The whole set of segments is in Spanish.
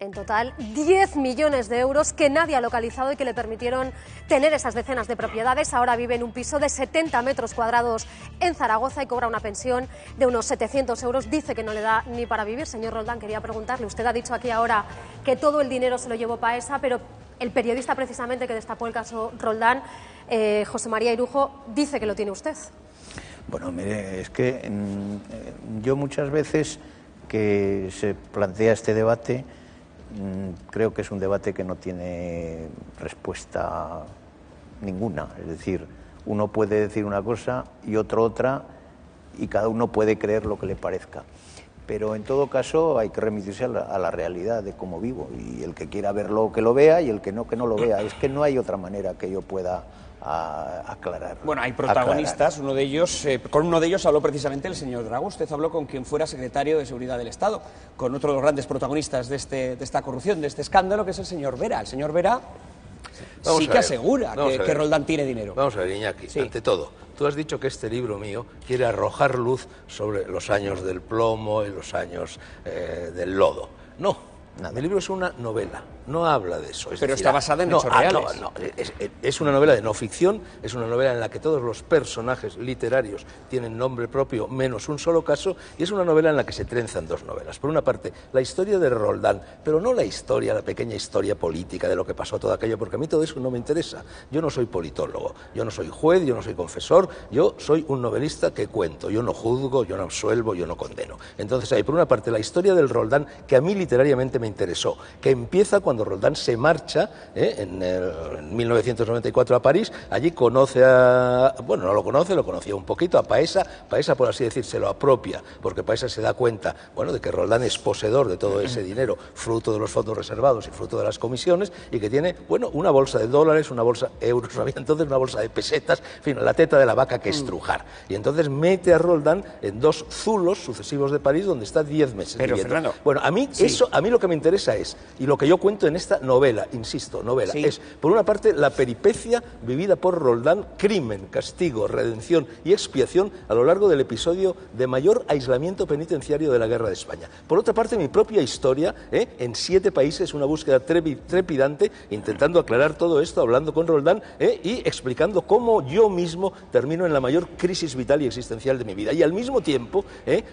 En total, 10 millones de euros que nadie ha localizado y que le permitieron tener esas decenas de propiedades. Ahora vive en un piso de 70 metros cuadrados en Zaragoza y cobra una pensión de unos 700 euros. Dice que no le da ni para vivir. Señor Roldán, quería preguntarle, usted ha dicho aquí ahora que todo el dinero se lo llevó Paesa, pero el periodista precisamente que destapó el caso Roldán, José María Irujo, dice que lo tiene usted. Bueno, mire, es que yo muchas veces que se plantea este debate, creo que es un debate que no tiene respuesta ninguna. Es decir, uno puede decir una cosa y otro otra, y cada uno puede creer lo que le parezca. Pero en todo caso hay que remitirse a la realidad de cómo vivo, y el que quiera verlo que lo vea, y el que no lo vea. Es que no hay otra manera que yo pueda aclarar. Bueno, hay protagonistas, con uno de ellos habló precisamente el señor Drago. Usted habló con quien fuera secretario de Seguridad del Estado, con otro de los grandes protagonistas de esta corrupción, de este escándalo, que es el señor Vera. El señor Vera sí que asegura que Roldán tiene dinero. Vamos a ver, Iñaki, ante todo, tú has dicho que este libro mío quiere arrojar luz sobre los años del plomo y los años del lodo. No, mi libro es una novela. No habla de eso. Pero está basada en hechos reales. Es una novela de no ficción, es una novela en la que todos los personajes literarios tienen nombre propio, menos un solo caso, y es una novela en la que se trenzan dos novelas. Por una parte, la historia de Roldán, pero no la pequeña historia política de lo que pasó todo aquello, porque a mí todo eso no me interesa. Yo no soy politólogo, yo no soy juez, yo no soy confesor, yo soy un novelista que cuento, yo no juzgo, yo no absuelvo, yo no condeno. Entonces hay, por una parte, la historia del Roldán, que a mí literariamente me interesó, que empieza cuando Roldán se marcha en 1994 a París. Allí conoce bueno, no lo conoce, lo conocía un poquito, a Paesa. Paesa, por así decir, se lo apropia, porque Paesa se da cuenta, bueno, de que Roldán es poseedor de todo ese dinero, fruto de los fondos reservados y fruto de las comisiones, y que tiene, bueno, una bolsa de dólares, una bolsa de euros, había entonces una bolsa de pesetas, en fin, la teta de la vaca que estrujar. Y entonces mete a Roldán en dos zulos sucesivos de París, donde está 10 meses Pero, viviendo. Fernando, bueno, a mí a mí lo que me interesa es, y lo que yo cuento en esta novela, insisto, novela, es, por una parte, la peripecia vivida por Roldán, crimen, castigo, redención y expiación a lo largo del episodio de mayor aislamiento penitenciario de la Guerra de España. Por otra parte, mi propia historia, en 7 países, una búsqueda trepidante, intentando aclarar todo esto, hablando con Roldán y explicando cómo yo mismo termino en la mayor crisis vital y existencial de mi vida. Y al mismo tiempo,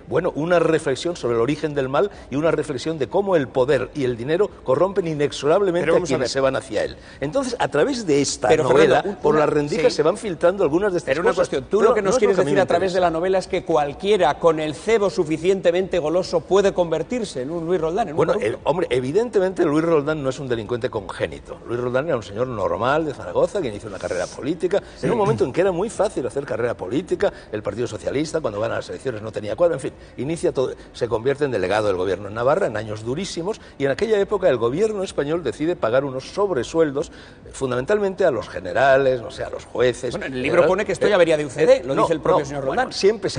bueno, una reflexión sobre el origen del mal y una reflexión de cómo el poder y el dinero corrompen inexorablemente a quienes se van hacia él. Entonces, a través de esta novela, por las rendijas se van filtrando algunas de estas cosas. Pero una cuestión, tú lo que nos quieres decir a través de la novela es que cualquiera con el cebo suficientemente goloso puede convertirse en un Luis Roldán. Bueno, hombre, evidentemente Luis Roldán no es un delincuente congénito. Luis Roldán era un señor normal de Zaragoza que inició una carrera política en un momento en que era muy fácil hacer carrera política. El Partido Socialista, cuando van a las elecciones, no tenía cuadro. En fin, inicia todo, se convierte en delegado del gobierno en Navarra en años durísimos, y en aquella época el gobierno español decide pagar unos sobresueldos fundamentalmente a los generales, no sé, a los jueces. Bueno, en el libro pone que esto ya vería de UCD, lo dice el propio señor Roldán. Bueno, siempre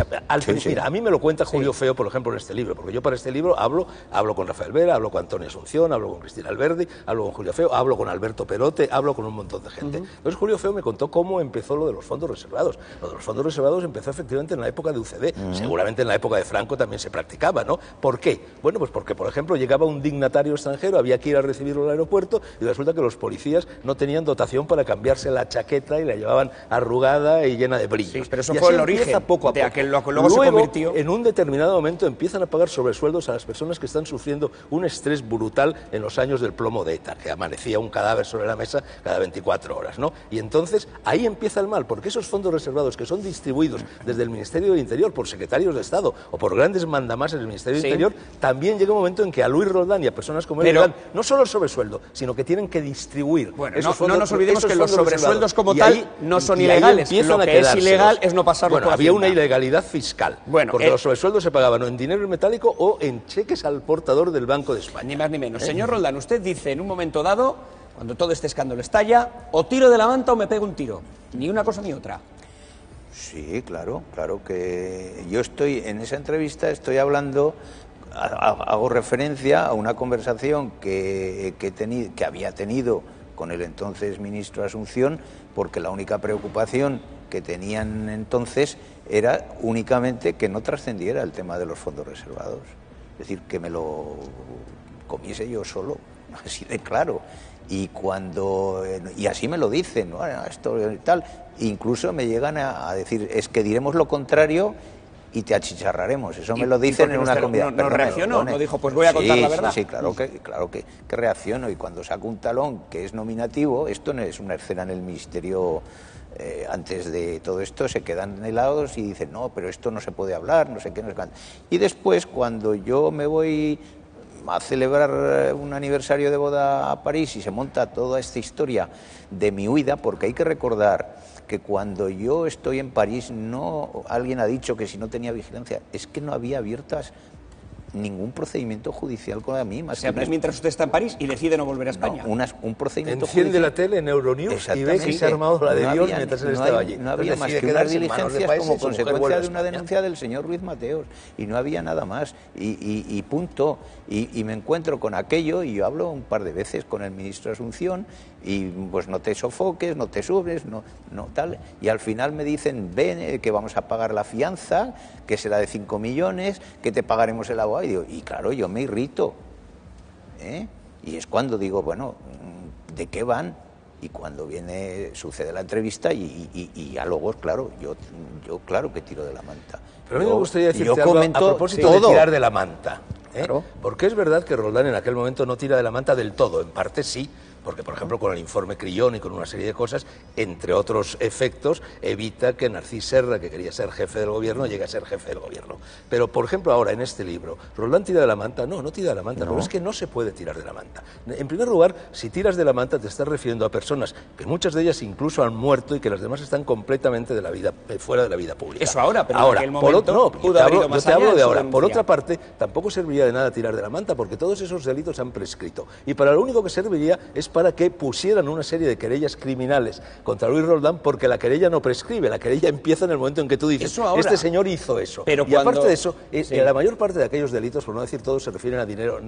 mira, a mí me lo cuenta Julio Feo, por ejemplo, en este libro, porque yo para este libro hablo con Rafael Vera, hablo con Antonio Asunción, hablo con Cristina Alberdi, hablo con Julio Feo, hablo con Alberto Perote, hablo con un montón de gente. Entonces Julio Feo me contó cómo empezó lo de los fondos reservados. Lo de los fondos reservados empezó efectivamente en la época de UCD, seguramente en la época de Franco también se practicaba, ¿no? ¿Por qué? Bueno, pues porque, por ejemplo, llegaba un dignatario extranjero, había que ir a recibirlo al aeropuerto, y resulta que los policías no tenían dotación para cambiarse la chaqueta y la llevaban arrugada y llena de brillos. Sí, pero eso fue el origen poco a poco. de aquel, luego se convirtió. En un determinado momento empiezan a pagar sobresueldos a las personas que están sufriendo un estrés brutal en los años del plomo de ETA, que amanecía un cadáver sobre la mesa cada 24 horas, ¿no? Y entonces ahí empieza el mal, porque esos fondos reservados que son distribuidos desde el Ministerio del Interior por secretarios de Estado o por grandes mandamases del Ministerio del Interior, también llega un momento en que a Luis Roldán y a personas como él le dan no solo el sobresueldo, sino que tienen que distribuir. Bueno, no nos olvidemos que los sobresueldos como tal no son ilegales. Lo que es ilegal es no pasarlo por había una ilegalidad fiscal, porque los sobresueldos se pagaban o en dinero metálico o en cheques al portador del Banco de España. Ni más ni menos. Señor Roldán, usted dice en un momento dado, cuando todo este escándalo estalla, o tiro de la manta o me pego un tiro. Ni una cosa ni otra. Sí, claro que yo en esa entrevista estoy hablando, hago referencia a una conversación que había tenido con el entonces ministro Asunción, porque la única preocupación que tenían entonces era únicamente que no trascendiera el tema de los fondos reservados. Es decir, que me lo comiese yo solo, así de claro. Y así me lo dicen, ¿no? Esto y tal, incluso me llegan a decir, es que diremos lo contrario y te achicharraremos. Eso me lo dicen en una comida. No reaccionó, no dijo, pues voy a contar la verdad. Sí, claro que reacciono, y cuando saco un talón que es nominativo, esto no es una escena en el Ministerio. Antes de todo esto se quedan helados y dicen, no, pero esto no se puede hablar, no sé qué, no sé cuánto. Y después, cuando yo me voy a celebrar un aniversario de boda a París y se monta toda esta historia de mi huida, porque hay que recordar que cuando yo estoy en París, alguien ha dicho que si no tenía vigilancia, es que no había abiertas ningún procedimiento judicial contra mí. O sea, mientras usted está en París y decide no volver a España. Un procedimiento Enciende judicial. la tele en Euronews y ve que se ha armado la de Dios mientras él estaba allí. No había más que unas diligencias como consecuencia de una denuncia del señor Ruiz Mateos, y no había nada más, y punto. Y me encuentro con aquello, y yo hablo un par de veces con el ministro Asunción, y pues no te sofoques, no te subes, no tal, y al final me dicen, ven, que vamos a pagar la fianza, que será de 5 millones, que te pagaremos el abogado. Y claro, yo me irrito, y es cuando digo, bueno, ¿de qué van? Y cuando sucede la entrevista y ya luego, claro, yo claro que tiro de la manta. Pero a mí me gustaría decirte algo a propósito de tirar de la manta. Claro. Porque es verdad que Roldán en aquel momento no tira de la manta del todo, en parte sí, porque por ejemplo con el informe Crillon y con una serie de cosas, entre otros efectos, evita que Narcís Serra, que quería ser jefe del gobierno, llegue a ser jefe del gobierno. Pero por ejemplo ahora en este libro, ¿Roldán tira de la manta? No tira de la manta, pero es que no se puede tirar de la manta. En primer lugar, si tiras de la manta te estás refiriendo a personas que muchas de ellas incluso han muerto y que las demás están completamente de la vida, fuera de la vida pública. Eso ahora, pero en aquel momento yo te hablo de ahora. Por otra parte, tampoco serviría de nada tirar de la manta, porque todos esos delitos han prescrito. Y para lo único que serviría es para que pusieran una serie de querellas criminales contra Luis Roldán, porque la querella no prescribe, la querella empieza en el momento en que tú dices, este señor hizo eso. Pero y aparte de eso, la mayor parte de aquellos delitos, por no decir todos, se refieren a dinero